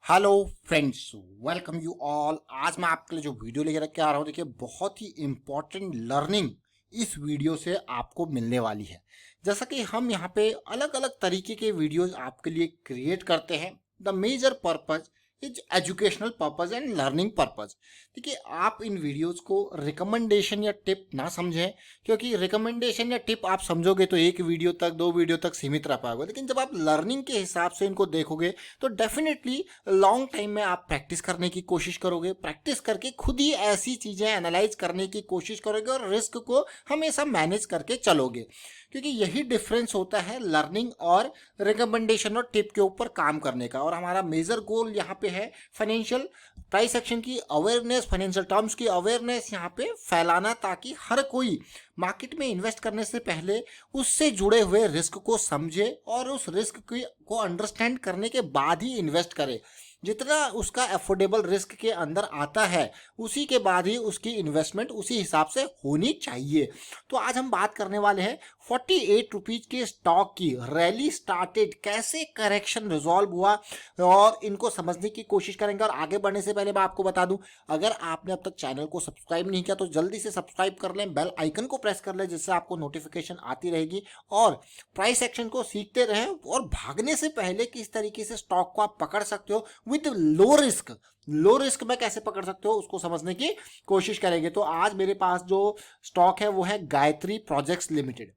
Hello friends, welcome you all. आज मैं आपके लिए जो वीडियो लेकर के आ रहा हूँ, देखिए बहुत ही इम्पोर्टेंट लर्निंग इस वीडियो से आपको मिलने वाली है। जैसा कि हम यहाँ पे अलग अलग तरीके के वीडियोस आपके लिए क्रिएट करते हैं। The major purpose is educational purpose and learning purpose. देखिए, आप इन वीडियोस को रिकमेंडेशन या टिप ना समझें, क्योंकि रिकमेंडेशन या टिप आप समझोगे तो एक वीडियो तक, दो वीडियो तक सीमित रह पाओगे। लेकिन जब आप लर्निंग के हिसाब से इनको देखोगे तो डेफिनेटली लॉन्ग टाइम में आप प्रैक्टिस करने की कोशिश करोगे। प्रैक्टिस करके खुद ही ऐसी चीज़ें एनालाइज करने की कोशिश करोगे और रिस्क को हमेशा मैनेज करके चलोगे, क्योंकि यही डिफरेंस होता है लर्निंग और रिकमेंडेशन और टिप के ऊपर काम करने का। और हमारा मेजर गोल यहाँ पे है फाइनेंशियल प्राइस एक्शन की अवेयरनेस, फाइनेंशियल टर्म्स की अवेयरनेस यहाँ पे फैलाना, ताकि हर कोई मार्केट में इन्वेस्ट करने से पहले उससे जुड़े हुए रिस्क को समझे और उस रिस्क को अंडरस्टैंड करने के बाद ही इन्वेस्ट करे। जितना उसका अफोर्डेबल रिस्क के अंदर आता है, उसी के बाद ही उसकी इन्वेस्टमेंट उसी हिसाब से होनी चाहिए। तो आज हम बात करने वाले हैं 48 रुपीज के स्टॉक की। रैली स्टार्टेड, कैसे करेक्शन रिजॉल्व हुआ, और इनको समझने की कोशिश करेंगे। और आगे बढ़ने से पहले मैं आपको बता दूं, अगर आपने अब तक चैनल को सब्सक्राइब नहीं किया तो जल्दी से सब्सक्राइब कर लें, बेल आइकन को प्रेस कर लें, जिससे आपको नोटिफिकेशन आती रहेगी। और प्राइस एक्शन को सीखते रहें, और भागने से पहले किस तरीके से स्टॉक को आप पकड़ सकते हो with low risk. Low risk में कैसे पकड़ सकते हो उसको समझने की कोशिश करेंगे। तो आज मेरे पास जो स्टॉक है वो है Gayatri projects limited.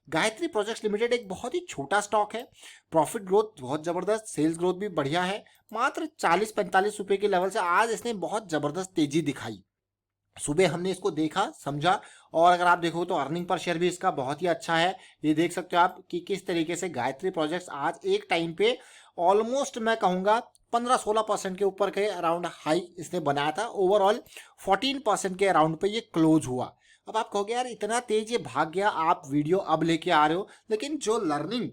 Gayatri projects limited एक बहुत ही छोटा स्टॉक है। प्रॉफिट ग्रोथ बहुत जबरदस्त, सेल्स ग्रोथ भी बढ़िया है। मात्र 40-45 रुपए के लेवल से आज इसने बहुत जबरदस्त तेजी दिखाई। सुबह हमने इसको देखा, समझा, और अगर आप देखो तो अर्निंग पर शेयर भी इसका बहुत ही अच्छा है। ये देख सकते हो आप कि किस तरीके से गायत्री प्रोजेक्ट्स आज एक टाइम पे ऑलमोस्ट मैं कहूंगा 15-16% के ऊपर के अराउंड हाई इसने बनाया था। ओवरऑल 14% के अराउंड पे ये क्लोज हुआ। अब आप कहोगे यार इतना तेज ये भाग गया, आप वीडियो अब लेके आ रहे हो, लेकिन जो लर्निंग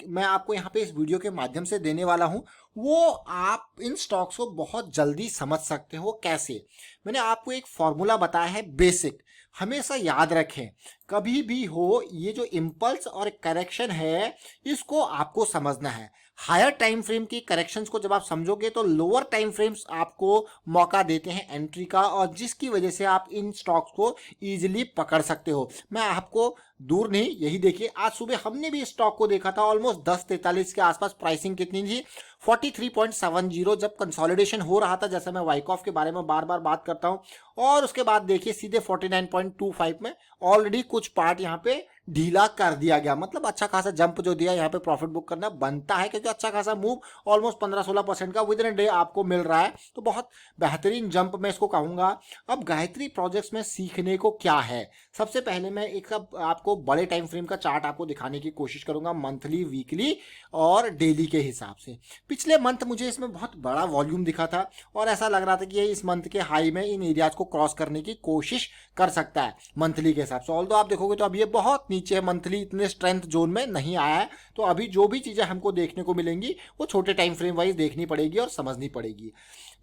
मैं आपको यहाँ पे इस वीडियो के माध्यम से देने वाला हूँ वो आप इन स्टॉक्स को बहुत जल्दी समझ सकते हो। कैसे? मैंने आपको एक फॉर्मूला बताया है बेसिक, हमेशा याद रखें। कभी भी हो, ये जो इम्पल्स और करेक्शन है इसको आपको समझना है। हायर टाइम फ्रेम की करेक्शंस को जब आप समझोगे तो लोअर टाइम फ्रेम्स आपको मौका देते हैं एंट्री का, और जिसकी वजह से आप इन स्टॉक्स को इजीली पकड़ सकते हो। मैं आपको दूर नहीं, यही देखिए, आज सुबह हमने भी स्टॉक को देखा था ऑलमोस्ट 10:43 के आसपास। प्राइसिंग कितनी थी? 43.70। जब कंसोलिडेशन हो रहा था, जैसे मैं वाइकॉफ के बारे में बार बार बात करता हूं, और उसके बाद देखिए सीधे 49.25 में ऑलरेडी कुछ पार्ट यहाँ पे ढीला कर दिया गया। मतलब अच्छा खासा जंप जो दिया, यहाँ पे प्रॉफिट बुक करना बनता है, क्योंकि अच्छा खासा मूव ऑलमोस्ट 15-16% का विद इन डे आपको मिल रहा है। तो बहुत बेहतरीन जंप मैं इसको कहूंगा। अब गायत्री प्रोजेक्ट्स में सीखने को क्या है? सबसे पहले मैं एक आपको बड़े टाइम फ्रेम का चार्ट आपको दिखाने की कोशिश करूंगा, मंथली, वीकली और डेली के हिसाब से। पिछले मंथ मुझे इसमें बहुत बड़ा वॉल्यूम दिखा था, और ऐसा लग रहा था कि ये इस मंथ के हाई में इन एरियाज को क्रॉस करने की कोशिश कर सकता है मंथली के हिसाब से। ऑल्दो आप देखोगे तो अब ये बहुत नीचे है, मंथली इतने स्ट्रेंथ जोन में नहीं आया है। तो अभी जो भी चीजें हमको देखने को मिलेंगी वो छोटे टाइम फ्रेम वाइज देखनी पड़ेगी और समझनी पड़ेगी।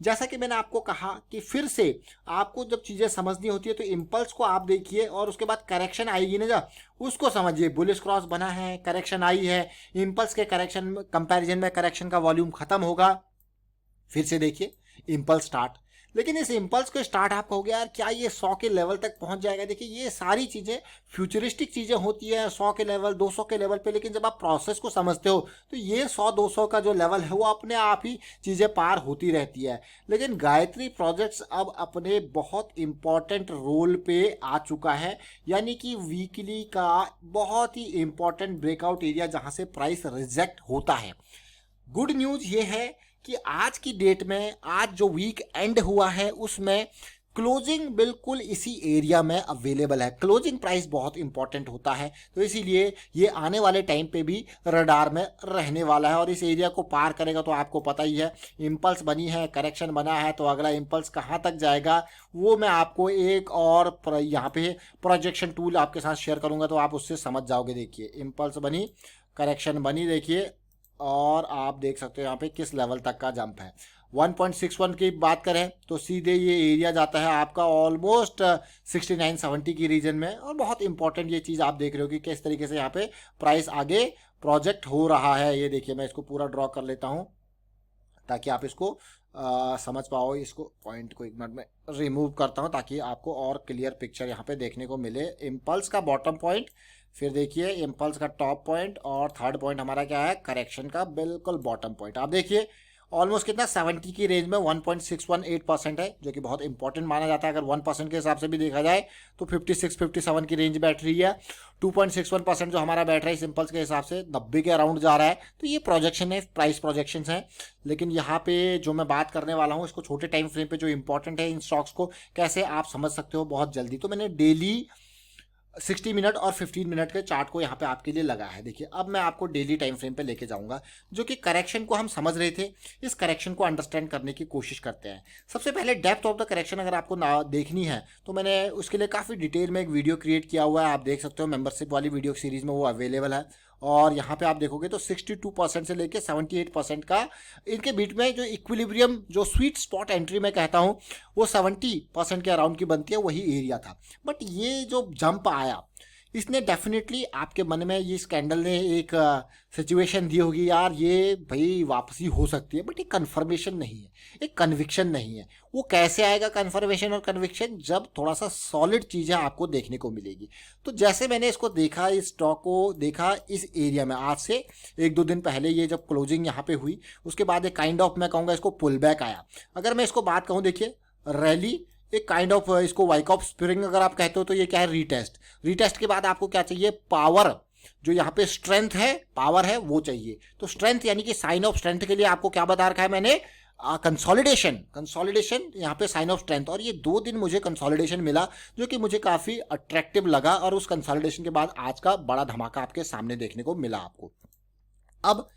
जैसा कि मैंने आपको कहा कि फिर से आपको जब चीजें समझनी होती है तो इंपल्स को आप देखिए, और उसके बाद करेक्शन आएगी ना, जब उसको समझिए। बुलिश क्रॉस बना है, करेक्शन आई है, इंपल्स के करेक्शन कंपैरिजन में करेक्शन का वॉल्यूम खत्म होगा, फिर से देखिए इंपल्स स्टार्ट। लेकिन इस इंपल्स को स्टार्ट आप कहोगे यार क्या ये 100 के लेवल तक पहुंच जाएगा? देखिए, ये सारी चीजें फ्यूचरिस्टिक चीजें होती है 100 के लेवल, 200 के लेवल पे। लेकिन जब आप प्रोसेस को समझते हो तो ये 100-200 का जो लेवल है वो अपने आप ही चीजें पार होती रहती है। लेकिन गायत्री प्रोजेक्ट्स अब अपने बहुत इंपॉर्टेंट रोल पे आ चुका है, यानी कि वीकली का बहुत ही इंपॉर्टेंट ब्रेकआउट एरिया जहां से प्राइस रिजेक्ट होता है। गुड न्यूज ये है कि आज की डेट में, आज जो वीक एंड हुआ है उसमें क्लोजिंग बिल्कुल इसी एरिया में अवेलेबल है। क्लोजिंग प्राइस बहुत इंपॉर्टेंट होता है, तो इसीलिए ये आने वाले टाइम पे भी रडार में रहने वाला है, और इस एरिया को पार करेगा तो आपको पता ही है। इंपल्स बनी है, करेक्शन बना है, तो अगला इंपल्स कहाँ तक जाएगा वो मैं आपको एक और यहाँ पे प्रोजेक्शन टूल आपके साथ शेयर करूंगा, तो आप उससे समझ जाओगे। देखिए, इंपल्स बनी, करेक्शन बनी, देखिए, और आप देख सकते हो यहाँ पे किस लेवल तक का जंप है। 1.61 की बात करें तो सीधे ये एरिया जाता है आपका ऑलमोस्ट 69-70 की रीजन में। और बहुत इंपॉर्टेंट ये चीज़ आप देख रहे हो कि किस तरीके से यहाँ पे प्राइस आगे प्रोजेक्ट हो रहा है। ये देखिए, मैं इसको पूरा ड्रॉ कर लेता हूँ ताकि आप इसको समझ पाओ। इसको पॉइंट को एक मिनट में रिमूव करता हूँ ताकि आपको और क्लियर पिक्चर यहाँ पे देखने को मिले। इम्पल्स का बॉटम पॉइंट, फिर देखिए इम्पल्स का टॉप पॉइंट, और थर्ड पॉइंट हमारा क्या है, करेक्शन का बिल्कुल बॉटम पॉइंट। आप देखिए ऑलमोस्ट कितना 70 की रेंज में 1.618% है, जो कि बहुत इंपॉर्टेंट माना जाता है। अगर 1% के हिसाब से भी देखा जाए तो 56-57 की रेंज बैठ रही है। 2.61% जो हमारा बैठ रहा है सिंपल्स के हिसाब से 90 के अराउंड जा रहा है। तो ये प्रोजेक्शन है, प्राइस प्रोजेक्शन है। लेकिन यहाँ पे जो मैं बात करने वाला हूँ इसको छोटे टाइम फ्रेम पे जो इंपॉर्टेंट है, इन स्टॉक्स को कैसे आप समझ सकते हो बहुत जल्दी। तो मैंने डेली 60 मिनट और 15 मिनट के चार्ट को यहाँ पे आपके लिए लगा है। देखिए अब मैं आपको डेली टाइम फ्रेम पे लेके जाऊंगा, जो कि करेक्शन को हम समझ रहे थे। इस करेक्शन को अंडरस्टैंड करने की कोशिश करते हैं। सबसे पहले डेप्थ ऑफ द करेक्शन अगर आपको ना देखनी है तो मैंने उसके लिए काफ़ी डिटेल में एक वीडियो क्रिएट किया हुआ है, आप देख सकते हो। मेंबरशिप वाली वीडियो सीरीज में वो अवेलेबल है। और यहाँ पे आप देखोगे तो 62% से लेके 78% का इनके बीच में जो इक्विलिब्रियम, जो स्वीट स्पॉट एंट्री मैं कहता हूँ, वो 70% के अराउंड की बनती है, वही एरिया था। बट ये जो जंप आया इसने डेफिनेटली आपके मन में, ये स्कैंडल ने एक सिचुएशन दी होगी, यार ये भाई वापसी हो सकती है। बट एक कन्फर्मेशन नहीं है, एक कन्विक्शन नहीं है। वो कैसे आएगा कन्फर्मेशन और कन्विक्शन, जब थोड़ा सा सॉलिड चीज़ें आपको देखने को मिलेगी। तो जैसे मैंने इसको देखा, इस स्टॉक को देखा इस एरिया में, आज से 1-2 दिन पहले ये जब क्लोजिंग यहाँ पे हुई, उसके बाद एक काइंड ऑफ मैं कहूँगा इसको पुल बैक आया। अगर मैं इसको बात कहूँ, देखिए रैली, एक काइंड ऑफ इसको वाइकऑफ स्प्रिंग अगर आप कहते हो, तो ये क्या है, रीटेस्ट। रीटेस्ट के बाद आपको क्या चाहिए, पावर। जो यहाँ पे स्ट्रेंथ है, पावर है, वो चाहिए। तो स्ट्रेंथ यानी कि साइन ऑफ स्ट्रेंथ के लिए आपको क्या बता रखा है मैंने, कंसोलिडेशन। कंसोलिडेशन यहाँ पे साइन ऑफ स्ट्रेंथ। और ये 2 दिन मुझे कंसोलिडेशन मिला, जो कि मुझे काफ़ी अट्रैक्टिव लगा। और उस कंसोलिडेशन के बाद आज का बड़ा धमाका आपके सामने देखने को मिला आपको। अब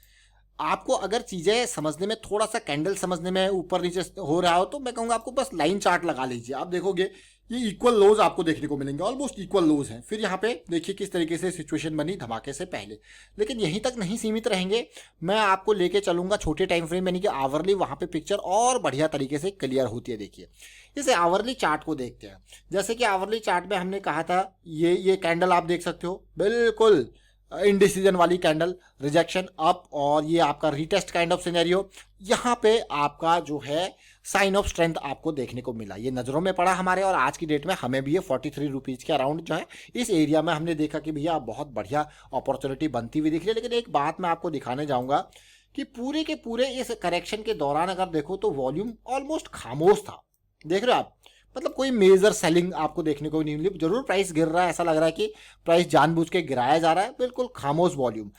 आपको अगर चीज़ें समझने में, थोड़ा सा कैंडल समझने में ऊपर नीचे हो रहा हो, तो मैं कहूँगा आपको बस लाइन चार्ट लगा लीजिए। आप देखोगे ये इक्वल लोज आपको देखने को मिलेंगे, ऑलमोस्ट इक्वल लोज हैं। फिर यहाँ पे देखिए किस तरीके से सिचुएशन बनी धमाके से पहले। लेकिन यहीं तक नहीं सीमित रहेंगे, मैं आपको लेके चलूंगा छोटे टाइम फ्रेम यानी कि आवरली, वहाँ पे पिक्चर और बढ़िया तरीके से क्लियर होती है। देखिए इस आवरली चार्ट को देखते हैं। जैसे कि आवरली चार्ट में हमने कहा था, ये कैंडल आप देख सकते हो, बिल्कुल इनडिसीजन वाली कैंडल, रिजेक्शन अप, और ये आपका रीटेस्ट काइंड ऑफ सिनेरियो। यहाँ पे आपका जो है साइन ऑफ स्ट्रेंथ आपको देखने को मिला, ये नज़रों में पड़ा हमारे। और आज की डेट में हमें भी ये 43 रुपीज़ के अराउंड जो है इस एरिया में हमने देखा कि भैया बहुत बढ़िया अपॉर्चुनिटी बनती हुई दिख रही है। लेकिन एक बात मैं आपको दिखाने जाऊँगा कि पूरे के पूरे इस करेक्शन के दौरान अगर देखो तो वॉल्यूम ऑलमोस्ट खामोश था। देख रहे हो आप, मतलब कोई मेजर सेलिंग आपको देखने को नहीं मिली। जरूर प्राइस गिर रहा है, ऐसा लग रहा है कि प्राइस जानबूझ के गिराया जा रहा है, बिल्कुल खामोश वॉल्यूम।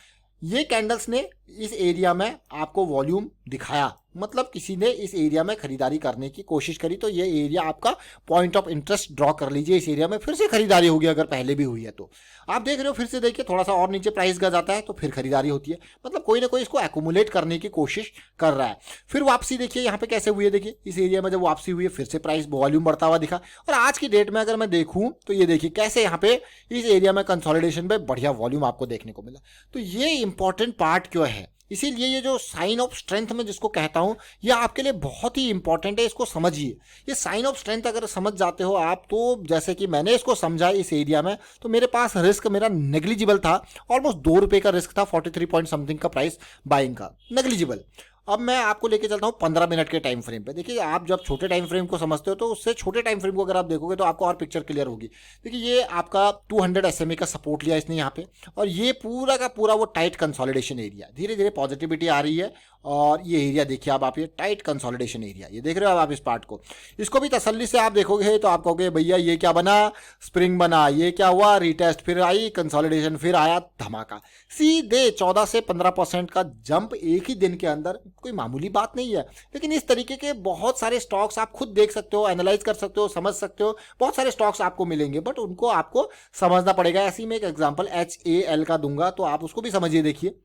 ये कैंडल्स ने इस एरिया में आपको वॉल्यूम दिखाया, मतलब किसी ने इस एरिया में खरीदारी करने की कोशिश करी। तो ये एरिया आपका पॉइंट ऑफ इंटरेस्ट ड्रॉ कर लीजिए। इस एरिया में फिर से खरीदारी होगी, अगर पहले भी हुई है तो आप देख रहे हो। फिर से देखिए थोड़ा सा और नीचे प्राइस गिर जाता है तो फिर खरीदारी होती है। मतलब कोई ना कोई इसको एक्यूमुलेट करने की कोशिश कर रहा है। फिर वापसी देखिए यहाँ पे कैसे हुई है। देखिए इस एरिया में जब वापसी हुई है, फिर से प्राइस वॉल्यूम बढ़ता हुआ दिखा। और आज की डेट में अगर मैं देखूँ तो ये देखिए कैसे यहाँ पे इस एरिया में कंसोलिडेशन पे बढ़िया वॉल्यूम आपको देखने को मिला। तो ये इंपॉर्टेंट पार्ट क्यों है, इसीलिए ये जो साइन ऑफ स्ट्रेंथ में जिसको कहता हूं, ये आपके लिए बहुत ही इंपॉर्टेंट है। इसको समझिए। ये साइन ऑफ स्ट्रेंथ अगर समझ जाते हो आप, तो जैसे कि मैंने इसको समझा इस एरिया में, तो मेरे पास रिस्क मेरा नेग्लिजिबल था। ऑलमोस्ट 2 रुपये का रिस्क था, 43 पॉइंट समथिंग का प्राइस बाइंग का, नेग्लिजिबल। अब मैं आपको लेके चलता हूँ 15 मिनट के टाइम फ्रेम पे। देखिए आप जब छोटे टाइम फ्रेम को समझते हो तो उससे छोटे टाइम फ्रेम को अगर आप देखोगे तो आपको और पिक्चर क्लियर होगी। देखिए ये आपका 200 SMA का सपोर्ट लिया इसने यहाँ पे, और ये पूरा का पूरा वो टाइट कंसोलिडेशन एरिया, धीरे धीरे पॉजिटिविटी आ रही है। और ये एरिया देखिए आप ये टाइट कंसोलिडेशन एरिया, ये देख रहे हो आप इस पार्ट को। इसको भी तसल्ली से आप देखोगे तो आप कहोगे भैया ये क्या बना, स्प्रिंग बना, ये क्या हुआ, रीटेस्ट, फिर आई कंसोलिडेशन, फिर आया धमाका। सीधे 14 से 15% का जंप एक ही दिन के अंदर, कोई मामूली बात नहीं है। लेकिन इस तरीके के बहुत सारे स्टॉक्स आप खुद देख सकते हो, एनालाइज कर सकते हो, समझ सकते हो। बहुत सारे स्टॉक्स आपको मिलेंगे, बट उनको आपको समझना पड़ेगा। ऐसे ही मैं एक एग्जांपल HAL का दूंगा, तो आप उसको भी समझिए। देखिए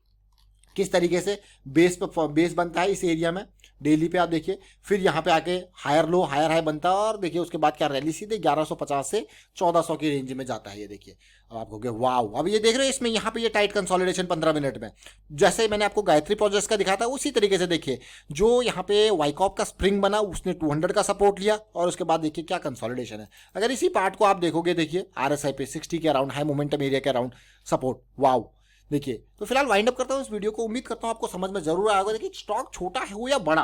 किस तरीके से बेस बनता है इस एरिया में, डेली पे आप देखिए। फिर यहाँ पे आके हायर लो हायर हाई बनता है, और देखिए उसके बाद क्या रैली सीधे 1150 से 1400 की रेंज में जाता है। ये देखिए अब आप कहोगे वाओ। अब ये देख रहे हो इसमें यहाँ पे ये टाइट कंसोलिडेशन 15 मिनट में, जैसे मैंने आपको गायत्री प्रोजेक्ट्स का दिखाया था उसी तरीके से देखिए। जो यहाँ पे वाइकॉप का स्प्रिंग बना, उसने 200 का सपोर्ट लिया, और उसके बाद देखिए क्या कंसोलिडेशन है। अगर इसी पार्ट को आप देखोगे, देखिए RSI पे 60 के अराउंड, हाई मोमेंटम एरिया के अराउंड सपोर्ट, वाओ। देखिए तो फिलहाल वाइंड अप करता हूँ इस वीडियो को। उम्मीद करता हूँ आपको समझ में जरूर आएगा। देखिए स्टॉक छोटा हो या बड़ा,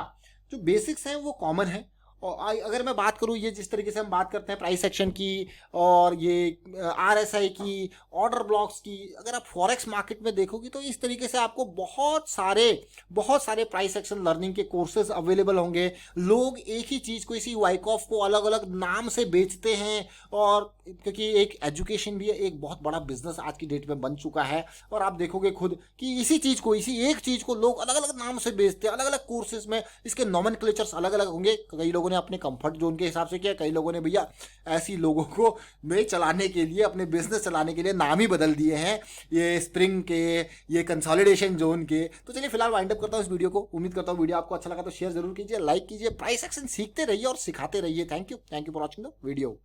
जो बेसिक्स हैं वो कॉमन है। और अगर मैं बात करूँ, ये जिस तरीके से हम बात करते हैं प्राइस एक्शन की और ये RSI की, ऑर्डर ब्लॉक्स की, अगर आप फॉरेक्स मार्केट में देखोगे तो इस तरीके से आपको बहुत सारे प्राइस एक्शन लर्निंग के कोर्सेज अवेलेबल होंगे। लोग एक ही चीज़ को, इसी वाइकॉफ को अलग अलग नाम से बेचते हैं, और क्योंकि एक एजुकेशन भी एक बहुत बड़ा बिजनेस आज की डेट में बन चुका है। और आप देखोगे खुद कि इसी चीज़ को, इसी एक चीज़ को लोग अलग अलग नाम से बेचते हैं, अलग अलग कोर्सेज में इसके नॉमेनक्लेचर्स अलग अलग होंगे। कई लोगों ने अपने कंफर्ट जोन के हिसाब से किया, कई लोगों ने भैया ऐसी लोगों को में चलाने के लिए, अपने बिजनेस चलाने के लिए नाम ही बदल दिए हैं, ये स्प्रिंग के, ये कंसोलिडेशन जोन के। तो चलिए फिलहाल वाइंड अप करता हूँ इस वीडियो को। उम्मीद करता हूँ वीडियो आपको अच्छा लगा तो शेयर जरूर कीजिए, लाइक कीजिए, प्राइस एक्शन सीखते रहिए और सिखाते रहिए। Thank you for watching the video.